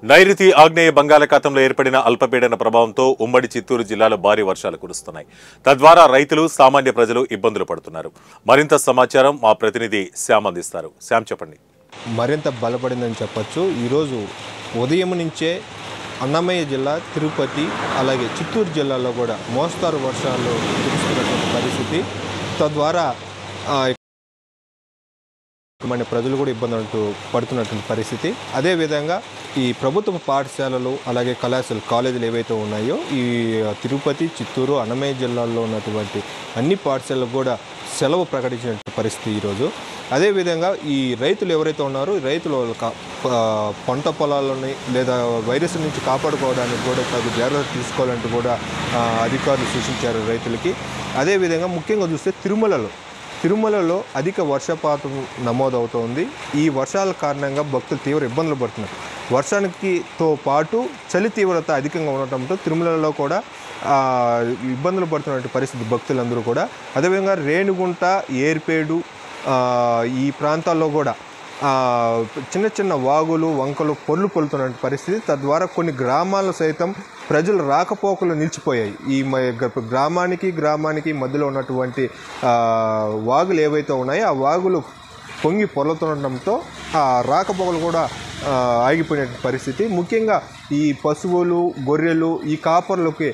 నైరుతి ఆగ్నేయ బంగాళాఖాతంలో ఏర్పడిన అల్పపీడన ప్రభావంతో ఉమ్మడి చిత్తూరు జిల్లాలో భారీ వర్షాలు కురుస్తున్నాయి. తద్వారా రైతులు, సామాన్య ప్రజలు ఇబ్బందులు పడుతున్నారు. మరింత సమాచారం మా ప్రతినిధి శ్యామ్ అందిస్తారు. శ్యామ్, చెప్పండి. మరింత బలపడిందని చెప్పొచ్చు. ఈరోజు ఉదయం నుంచే అన్నమయ్య జిల్లా, తిరుపతి, అలాగే చిత్తూరు జిల్లాలో కూడా మోస్తారు వర్షాలు కురుస్తున్నటువంటి పరిస్థితి. తద్వారా మన ప్రజలు కూడా ఇబ్బంది పడుతున్నటువంటి పరిస్థితి. అదేవిధంగా ఈ ప్రభుత్వ పాఠశాలలు, అలాగే కళాశాలలు, కాలేజీలు ఏవైతే ఉన్నాయో ఈ తిరుపతి, చిత్తూరు, అన్నమయ్య జిల్లాల్లో ఉన్నటువంటి అన్ని పాఠశాలకు కూడా సెలవు ప్రకటించిన పరిస్థితి ఈరోజు. అదేవిధంగా ఈ రైతులు ఎవరైతే ఉన్నారో ఈ రైతులు పంట పొలాలని లేదా వైరస్ నుంచి కాపాడుకోవడానికి కూడా తగు జాగ్రత్తలు తీసుకోవాలంటూ కూడా అధికారులు సూచించారు రైతులకి. అదేవిధంగా ముఖ్యంగా చూస్తే తిరుమలలో అధిక వర్షపాతం నమోదవుతోంది. ఈ వర్షాల కారణంగా భక్తులు తీవ్ర ఇబ్బందులు పడుతున్నారు. వర్షానికితో పాటు చలి తీవ్రత అధికంగా ఉండటంతో తిరుమలలో కూడా ఇబ్బందులు పడుతున్నటువంటి పరిస్థితి భక్తులందరూ కూడా. అదేవిధంగా రేణిగుంట, ఏర్పేడు ఈ ప్రాంతాల్లో కూడా చిన్న చిన్న వాగులు, వంకలు పొర్లుతున్న పరిస్థితి. తద్వారా కొన్ని గ్రామాలు సైతం ప్రజలు రాకపోకలు నిలిచిపోయాయి. ఈ గ్రామానికి మధ్యలో ఉన్నటువంటి వాగులు ఏవైతే ఉన్నాయో ఆ వాగులు పొంగి పొర్లుతుండటంతో ఆ రాకపోకలు కూడా ఆగిపోయిన పరిస్థితి. ముఖ్యంగా ఈ పశువులు, గొర్రెలు, ఈ కాపర్లకి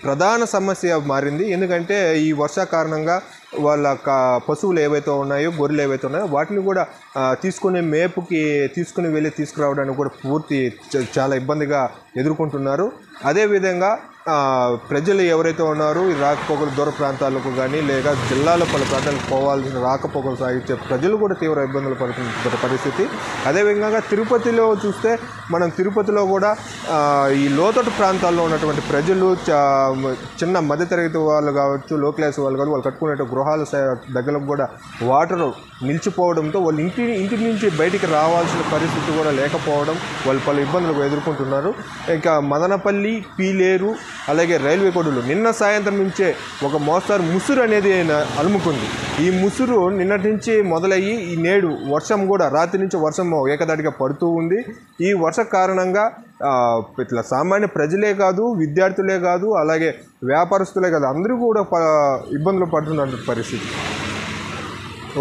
ప్రధాన సమస్య మారింది. ఎందుకంటే ఈ వర్ష కారణంగా వాళ్ళ పశువులు ఏవైతే ఉన్నాయో, గొర్రెలు ఏవైతే ఉన్నాయో వాటిని కూడా తీసుకుని వెళ్ళి తీసుకురావడానికి కూడా చాలా ఇబ్బందిగా ఎదుర్కొంటున్నారు. అదేవిధంగా ప్రజలు ఎవరైతే ఉన్నారో ఈ రాకపోకలు దూర ప్రాంతాలకు కానీ లేదా జిల్లాలో పలు ప్రాంతాలకు పోవాల్సిన రాకపోకలు సాగించే ప్రజలు కూడా తీవ్ర ఇబ్బందులు పడుతున్న పరిస్థితి. అదేవిధంగా తిరుపతిలో చూస్తే మనం తిరుపతిలో కూడా ఈ లోతట్టు ప్రాంతాల్లో ఉన్నటువంటి ప్రజలు, చిన్న మధ్యతరగతి వాళ్ళు కావచ్చు, లో క్లాస్ వాళ్ళు కావచ్చు, వాళ్ళు కట్టుకునే గృహాల దగ్గరకు కూడా వాటర్ నిలిచిపోవడంతో వాళ్ళు ఇంటి నుంచి బయటికి రావాల్సిన పరిస్థితి కూడా లేకపోవడం, వాళ్ళు పలు ఇబ్బందులు ఎదుర్కొంటున్నారు. ఇంకా మదనపల్లి, పీలేరు, అలాగే రైల్వే కోడలు నిన్న సాయంత్రం నుంచే ఒక మోస్తారు ముసురు అనేది అలుముకుంది. ఈ ముసురు నిన్నటి నుంచి మొదలయ్యి ఈ నేడు వర్షం కూడా రాత్రి నుంచి వర్షం ఏకదాటిగా పడుతూ ఉంది. ఈ వర్ష కారణంగా ఇట్లా సామాన్య ప్రజలే కాదు, విద్యార్థులే కాదు, అలాగే వ్యాపారస్తులే కాదు, అందరూ కూడా ఇబ్బందులు పడుతున్న పరిస్థితి.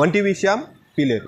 వంటి విషయం పీలేరు.